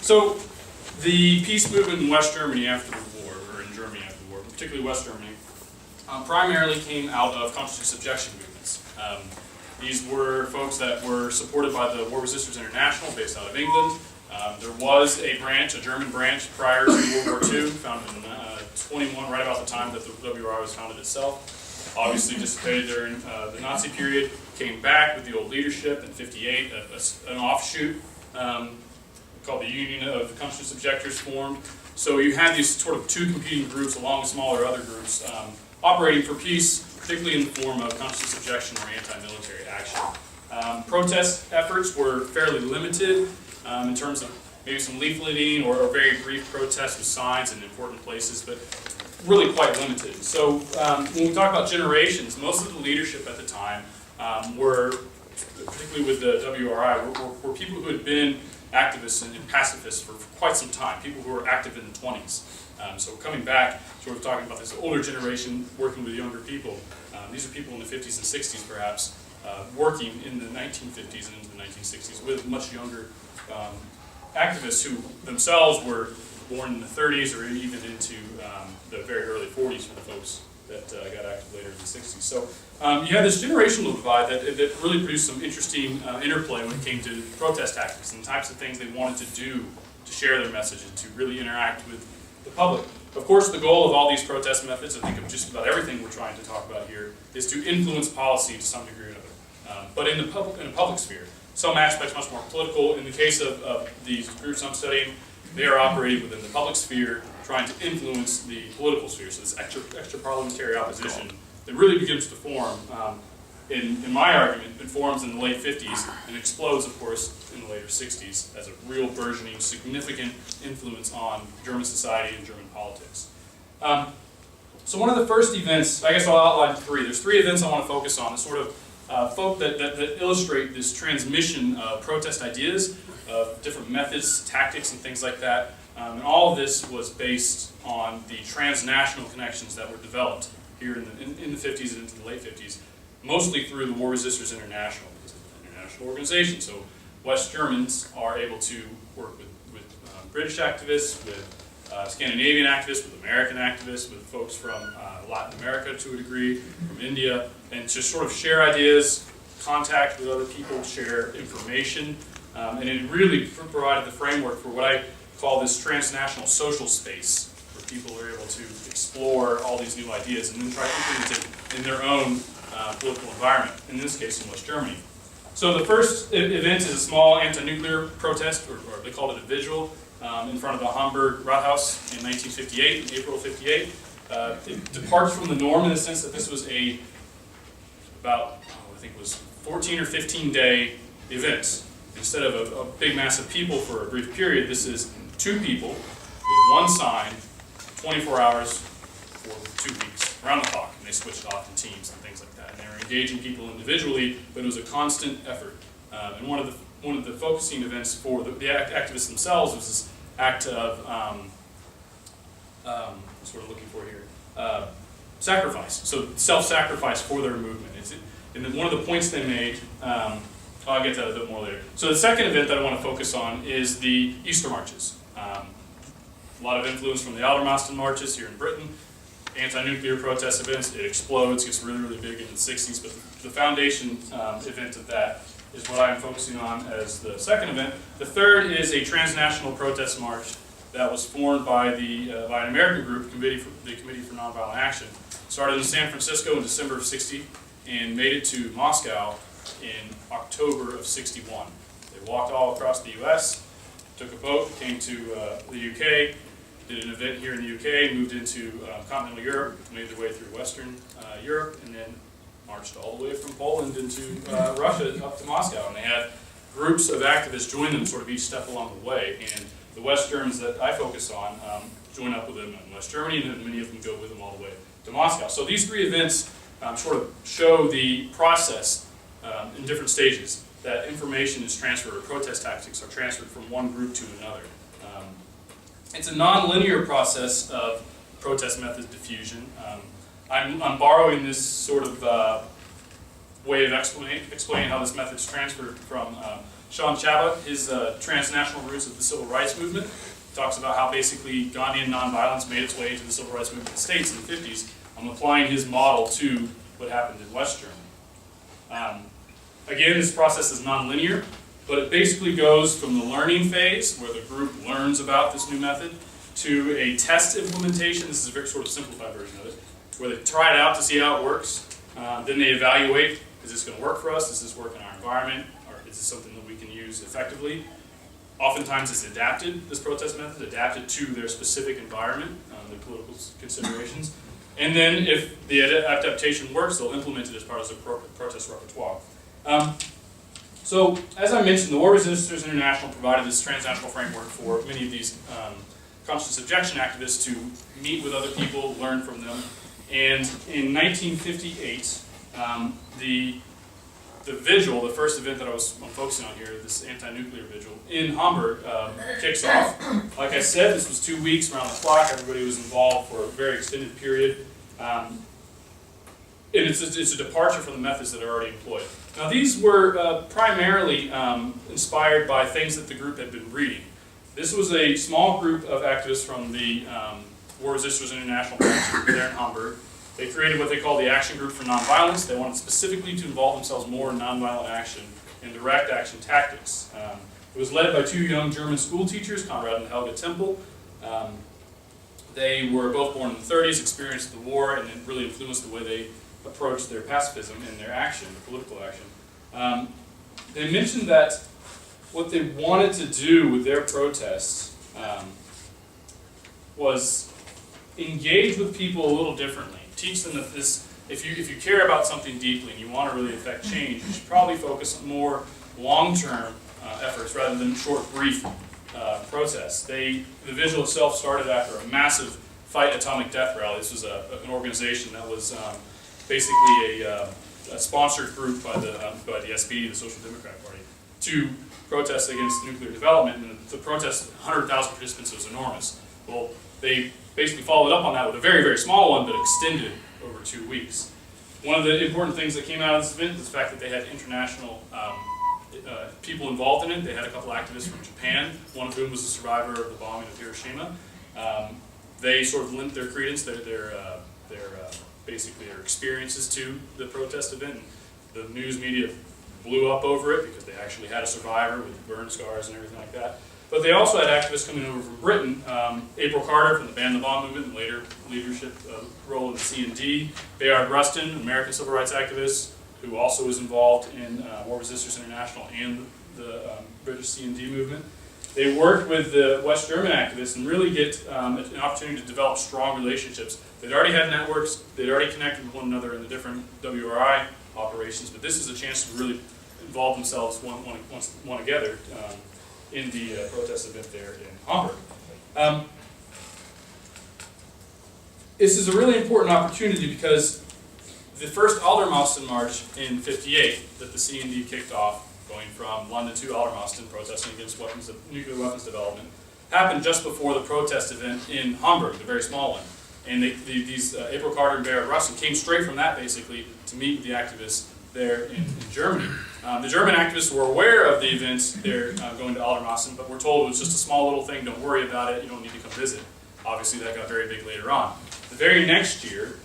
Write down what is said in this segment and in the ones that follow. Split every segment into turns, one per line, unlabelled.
So the peace movement in West Germany after the war, or in Germany after the war, particularly West Germany, primarily came out of conscious subjection movements. These were folks that were supported by the War Resisters International, based out of England. There was a branch, a German branch, prior to World War II, founded in 21, right about the time that the WRI was founded itself. Obviously dissipated during the Nazi period, came back with the old leadership in '58, an offshoot called the Union of Conscious Objectors formed. So you had these sort of two competing groups along with smaller other groups operating for peace, particularly in the form of conscious objection or anti-military action. Protest efforts were fairly limited in terms of maybe some leafleting or very brief protests with signs in important places, but really quite limited. So when we talk about generations, most of the leadership at the time were, particularly with the WRI, were people who had been activists and pacifists for quite some time, people who were active in the 20s. So coming back, sort of talking about this older generation working with younger people, these are people in the 50s and 60s perhaps, working in the 1950s and into the 1960s with much younger activists who themselves were born in the 30s or even into the very early 40s for the folks that got active later in the 60s. So you had this generational divide that really produced some interesting interplay when it came to protest tactics and the types of things they wanted to do to share their message and to really interact with the public. Of course, the goal of all these protest methods, I think of just about everything we're trying to talk about here, is to influence policy to some degree or another. But in a public sphere, some aspects much more political. In the case of these groups I'm studying, they are operating within the public sphere, trying to influence the political sphere. So this extra parliamentary opposition that really begins to form, in my argument, it forms in the late 50s and explodes, of course, in the later 60s as a real burgeoning, significant influence on German society and German politics. So one of the first events, I guess I'll outline three. There's three events I want to focus on, the sort of folk that illustrate this transmission of protest ideas, of different methods, tactics, and things like that. And all of this was based on the transnational connections that were developed here in the 50s and into the late 50s, mostly through the War Resisters International, because it's an international organization. So West Germans are able to work with British activists, with Scandinavian activists, with American activists, with folks from Latin America to a degree, from India, and just sort of share ideas, contact with other people, share information, and it really provided the framework for what I call this transnational social space, where people are able to explore all these new ideas and then try to implement it in their own political environment, in this case in West Germany. So the first event is a small anti-nuclear protest, or they called it a vigil, in front of the Hamburg Rathaus in 1958, in April of '58. It departs from the norm in the sense that this was I think it was 14 or 15 day event. Instead of a big mass of people for a brief period, this is two people with one sign, 24 hours for 2 weeks, around the clock, and they switched off in teams and things like that. And they were engaging people individually, but it was a constant effort. And one of the focusing events for the activists themselves was this act of, what's what I'm looking for here, sacrifice. So self-sacrifice for their movement. And then one of the points they made, I'll get to that a bit more later. So the second event that I want to focus on is the Easter marches. A lot of influence from the Aldermaston marches here in Britain. Anti-nuclear protest events, it explodes, gets really, really big in the 60s, but the foundation event of that is what I'm focusing on as the second event. The third is a transnational protest march that was formed by by an American group, the Committee for Nonviolent Action. Started in San Francisco in December of '60 and made it to Moscow in October of '61. They walked all across the U.S., took a boat, came to the UK, did an event here in the UK, moved into continental Europe, made their way through Western Europe, and then marched all the way from Poland into Russia up to Moscow. And they had groups of activists join them sort of each step along the way. And the West Germans that I focus on join up with them in West Germany, and then many of them go with them all the way to Moscow. So these three events sort of show the process in different stages, that information is transferred, or protest tactics are transferred from one group to another. It's a non-linear process of protest method diffusion. I'm borrowing this sort of way of explaining how this method is transferred from Sean Chabot, his Transnational Roots of the Civil Rights Movement, talks about how basically Gandhian nonviolence made its way into the civil rights movement in the States in the 50s. I'm applying his model to what happened in West Germany. Again, this process is nonlinear, but it basically goes from the learning phase, where the group learns about this new method, to a test implementation. This is a very sort of simplified version of it, where they try it out to see how it works. Then they evaluate, is this going to work for us? Does this work in our environment? Or is this something that we can use effectively? Oftentimes it's adapted, this protest method, adapted to their specific environment, their political considerations. And then if the adaptation works, they'll implement it as part of their protest repertoire. So, as I mentioned, the War Resisters International provided this transnational framework for many of these conscious objection activists to meet with other people, learn from them. And in 1958, the vigil, the first event that I'm focusing on here, this anti-nuclear vigil, in Hamburg, kicks off. Like I said, this was 2 weeks around the clock. Everybody was involved for a very extended period. And it's a departure from the methods that are already employed. Now, these were primarily inspired by things that the group had been reading. This was a small group of activists from the War Resisters International branch there in Hamburg. They created what they call the Action Group for Nonviolence. They wanted specifically to involve themselves more in nonviolent action and direct action tactics. It was led by two young German school teachers, Konrad and Helga Temple. They were both born in the 30s, experienced the war, and it really influenced the way they approached their pacifism and their action, their political action. They mentioned that what they wanted to do with their protests was engage with people a little differently. Teach them that this, if you care about something deeply and you want to really affect change, you should probably focus on more long-term efforts rather than short, brief protests. The vigil itself started after a massive Fight Atomic Death rally. This was an organization that was basically a sponsored group by the SPD, the Social Democratic Party, to protest against nuclear development. And the protest, 100,000 participants, was enormous. Well, they basically followed up on that with a very, very small one, but extended over 2 weeks. One of the important things that came out of this event is the fact that they had international people involved in it. They had a couple activists from Japan, one of whom was a survivor of the bombing of Hiroshima. They sort of lent their credence, basically their experiences to the protest event. The news media blew up over it because they actually had a survivor with burn scars and everything like that. But they also had activists coming over from Britain, April Carter from the Ban the Bomb movement, and later leadership role in the C&D, Bayard Rustin, an American civil rights activist, who also was involved in War Resisters International and the British C&D movement. They worked with the West German activists and really get an opportunity to develop strong relationships. They'd already had networks, they'd already connected with one another in the different WRI operations, but this is a chance to really involve themselves one together in the protest event there in Hamburg. This is a really important opportunity because the first Aldermaston March in '58 that the C&D kicked off, going from London to Aldermaston, protesting against nuclear weapons development, happened just before the protest event in Hamburg, the very small one. And these April Carter and Bayard Rustin came straight from that, basically, to meet with the activists there in Germany. The German activists were aware of the events there going to Aldermaston, but were told it was just a small little thing, don't worry about it, you don't need to come visit. Obviously that got very big later on. The very next year,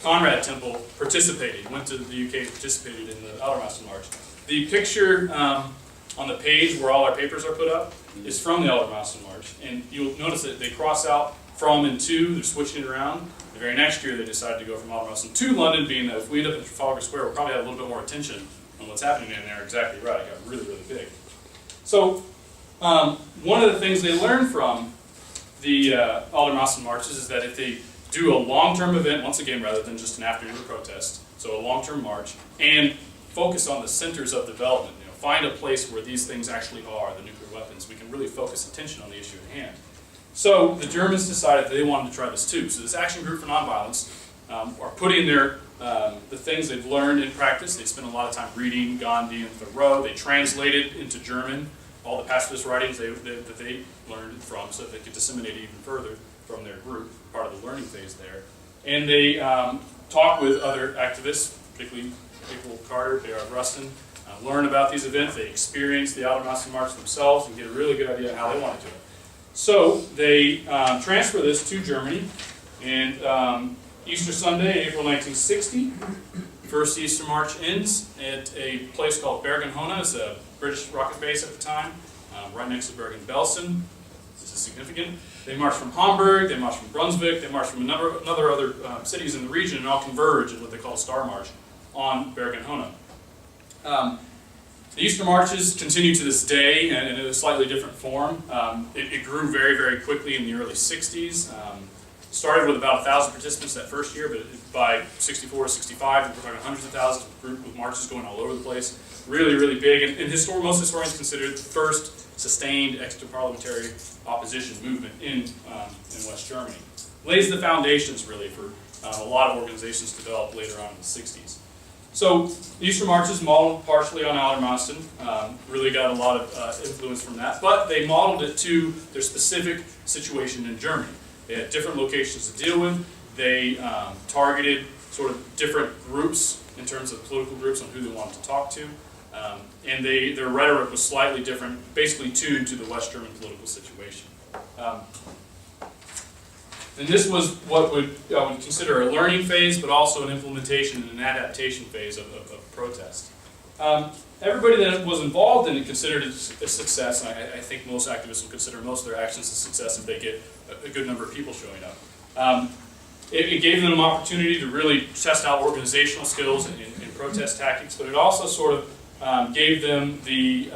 Konrad Temple participated, went to the UK and participated in the Aldermaston March. The picture on the page where all our papers are put up is from the Aldermaston March, and you'll notice that they cross out from and to, they're switching it around. The very next year they decided to go from Aldermaston to London, being that if we end up in Trafalgar Square, we'll probably have a little bit more attention on what's happening in there. Exactly right, it got really, really big. So one of the things they learned from the Aldermaston marches is that if they do a long-term event, once again, rather than just an afternoon of protest, so a long-term march, and focus on the centers of development, find a place where these things actually are, the nuclear weapons, we can really focus attention on the issue at hand. So the Germans decided that they wanted to try this too. So this Action Group for Nonviolence are putting their the things they've learned in practice. They spent a lot of time reading Gandhi and Thoreau. They translated into German all the pacifist writings that they learned from, so that they could disseminate it even further from their group, part of the learning phase there. And they talked with other activists, particularly April Carter, Bayard Rustin, learn about these events. They experience the Allermosten March themselves and get a really good idea of how they want to do it. So they transfer this to Germany, and Easter Sunday, April 1960, first Easter March ends at a place called Bergen-Hohne. It's a British rocket base at the time, right next to Bergen-Belsen. This is significant. They march from Hamburg, they march from Brunswick, they march from other cities in the region, and all converge in what they call a Star March on Bergen-Hohne. The Easter marches continue to this day, and in a slightly different form. It grew very, very quickly in the early 60s. Started with about 1,000 participants that first year, but by 64, 65, we're talking hundreds of thousands with marches going all over the place. Really, really big, and most historians consider it the first sustained extra-parliamentary opposition movement in West Germany. Lays the foundations, really, for a lot of organizations developed later on in the 60s. So, the Easter marches modeled partially on Allermosten, really got a lot of influence from that, but they modeled it to their specific situation in Germany. They had different locations to deal with. They targeted sort of different groups in terms of political groups on who they wanted to talk to. And their rhetoric was slightly different, basically tuned to the West German political situation. And this was what I would consider a learning phase, but also an implementation and an adaptation phase of protest. Everybody that was involved in it considered it a success, and I think most activists will consider most of their actions a success if they get a good number of people showing up. It gave them an opportunity to really test out organizational skills and protest tactics, but it also sort of gave them the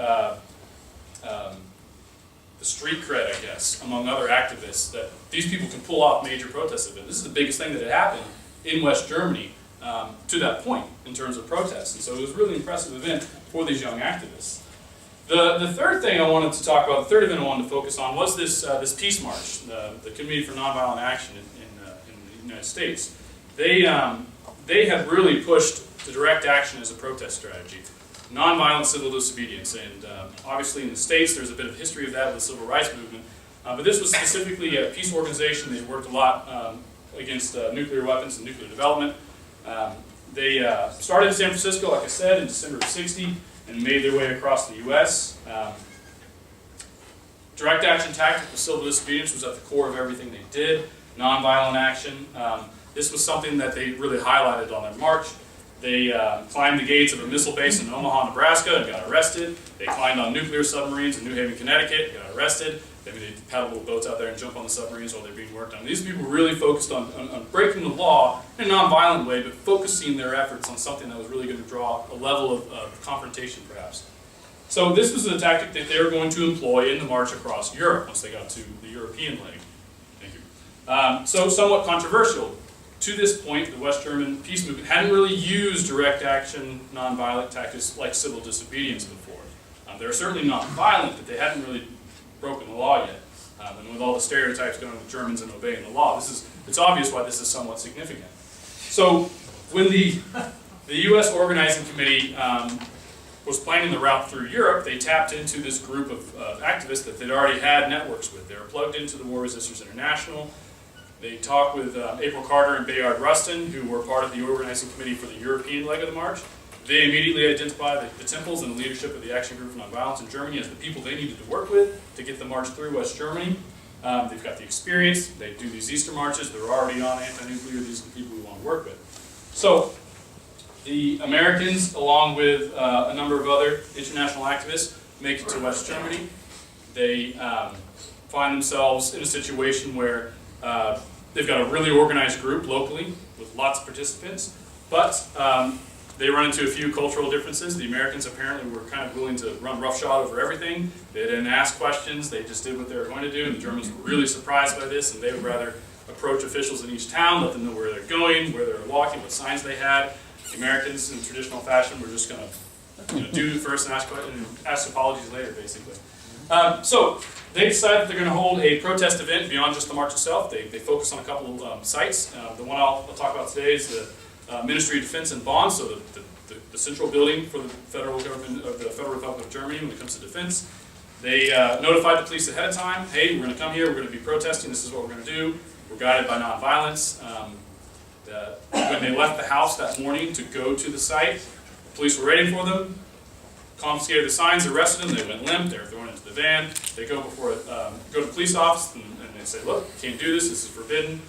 street cred, I guess, among other activists, that these people can pull off major protest events. This is the biggest thing that had happened in West Germany to that point in terms of protests. And so it was a really impressive event for these young activists. The third thing I wanted to talk about, the third event I wanted to focus on, was this Peace March, the Committee for Nonviolent Action in the United States. They have really pushed the direct action as a protest strategy. Nonviolent civil disobedience, and obviously in the States there's a bit of history of that with the Civil Rights Movement, but this was specifically a peace organization. They worked a lot against nuclear weapons and nuclear development. They started in San Francisco, like I said, in December of '60, and made their way across the U.S. Direct action tactic with civil disobedience was at the core of everything they did. Nonviolent action. This was something that they really highlighted on their march. They climbed the gates of a missile base in Omaha, Nebraska, and got arrested. They climbed on nuclear submarines in New Haven, Connecticut, and got arrested. They paddle little boats out there and jump on the submarines while they're being worked on. These people really focused on breaking the law in a nonviolent way, but focusing their efforts on something that was really going to draw a level of confrontation, perhaps. So this was a tactic that they were going to employ in the march across Europe once they got to the European leg. Thank you. So somewhat controversial. To this point, the West German peace movement hadn't really used direct action, nonviolent tactics like civil disobedience before. They were certainly not violent, but they hadn't really broken the law yet. And with all the stereotypes going with Germans and obeying the law, it's obvious why this is somewhat significant. So when the U.S. Organizing Committee was planning the route through Europe, they tapped into this group of activists that they'd already had networks with. They were plugged into the War Resisters International. They talked with April Carter and Bayard Rustin, who were part of the organizing committee for the European leg of the march. They immediately identified the temples and the leadership of the Action Group for Nonviolence in Germany as the people they needed to work with to get the march through West Germany. They've got the experience. They do these Easter marches. They're already on anti-nuclear. These are the people we want to work with. So the Americans, along with a number of other international activists, make it to West Germany. They find themselves in a situation where they've got a really organized group locally with lots of participants, but they run into a few cultural differences. The Americans apparently were kind of willing to run roughshod over everything. They didn't ask questions, they just did what they were going to do, and the Germans were really surprised by this, and they would rather approach officials in each town, let them know where they're going, where they're walking, what signs they had. The Americans, in traditional fashion, were just going to do first and ask apologies later, basically. So they decide that they're going to hold a protest event beyond just the march itself. They focus on a couple of sites. The one I'll talk about today is the Ministry of Defense and Bonds, so the central building for the federal government of the Federal Republic of Germany when it comes to defense. They notified the police ahead of time, hey, we're going to come here, we're going to be protesting, this is what we're going to do. We're guided by nonviolence. When they left the house that morning to go to the site, the police were waiting for them. confiscated the signs, arrested them, they went limp, they were thrown into the van, they go to the police office and they say, look, you can't do this is forbidden.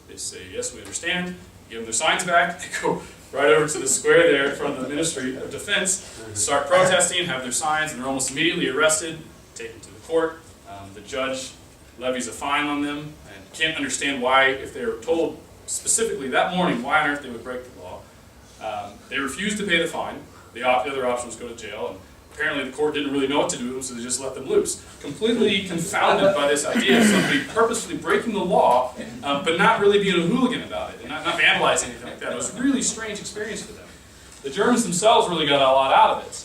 They say, yes, we understand. Give them their signs back, they go right over to the square there in front of the Ministry of Defense, start protesting, have their signs, and they're almost immediately arrested, taken to the court. The judge levies a fine on them, and can't understand why, if they were told specifically that morning why on earth they would break the law. They refused to pay the fine. The other option was go to jail, and apparently the court didn't really know what to do, so they just let them loose. Completely confounded by this idea of somebody purposefully breaking the law, but not really being a hooligan about it, and not vandalizing anything like that. It was a really strange experience for them. The Germans themselves really got a lot out of it.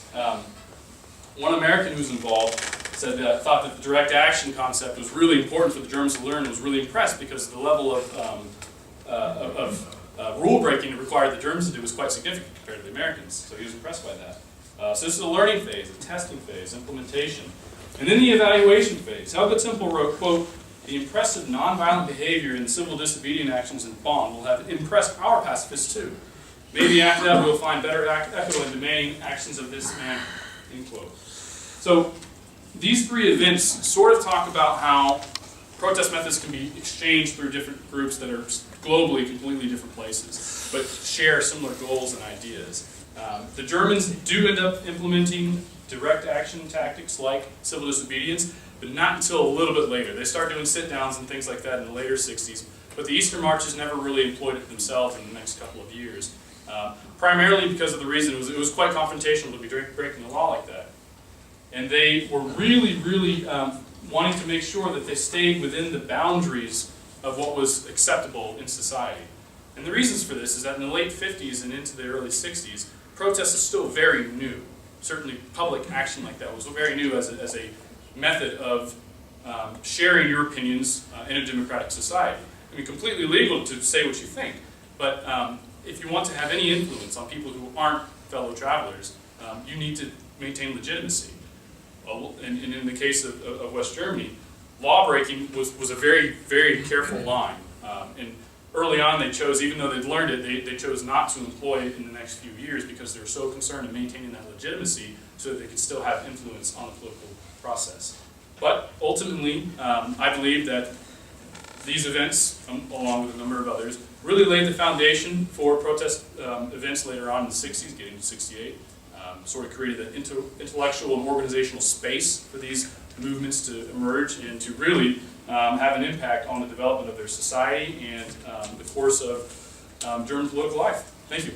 One American who was involved said that thought that the direct action concept was really important for the Germans to learn, and was really impressed because the level of rule breaking it required the Germans to do was quite significant compared to the Americans. So he was impressed by that. So this is a learning phase, a testing phase, implementation. And then the evaluation phase. Helga Temple wrote, quote, "The impressive nonviolent behavior in civil disobedient actions in Bonn will have impressed our pacifists too. Maybe after that we'll find better equitable and demanding actions of this man," end quote. So these three events sort of talk about how protest methods can be exchanged through different groups that are globally completely different places, but share similar goals and ideas. The Germans do end up implementing direct action tactics like civil disobedience, but not until a little bit later. They start doing sit-downs and things like that in the later 60s, but the Eastern Marches never really employed it themselves in the next couple of years. Primarily because of the reason it was quite confrontational to be breaking the law like that. And they were really wanting to make sure that they stayed within the boundaries of what was acceptable in society. And the reasons for this is that in the late 50s and into the early 60s, protest is still very new. Certainly public action like that was very new as a method of sharing your opinions in a democratic society. I mean, completely legal to say what you think, but if you want to have any influence on people who aren't fellow travelers, you need to maintain legitimacy. And in the case of West Germany, law breaking was a very careful line. And early on they chose, even though they'd learned it, they chose not to employ it in the next few years because they were so concerned in maintaining that legitimacy so that they could still have influence on the political process. But ultimately, I believe that these events, along with a number of others, really laid the foundation for protest events later on in the 60s, getting to 68. Sort of created an intellectual and organizational space for these movements to emerge and to really have an impact on the development of their society and the course of German political life. Thank you.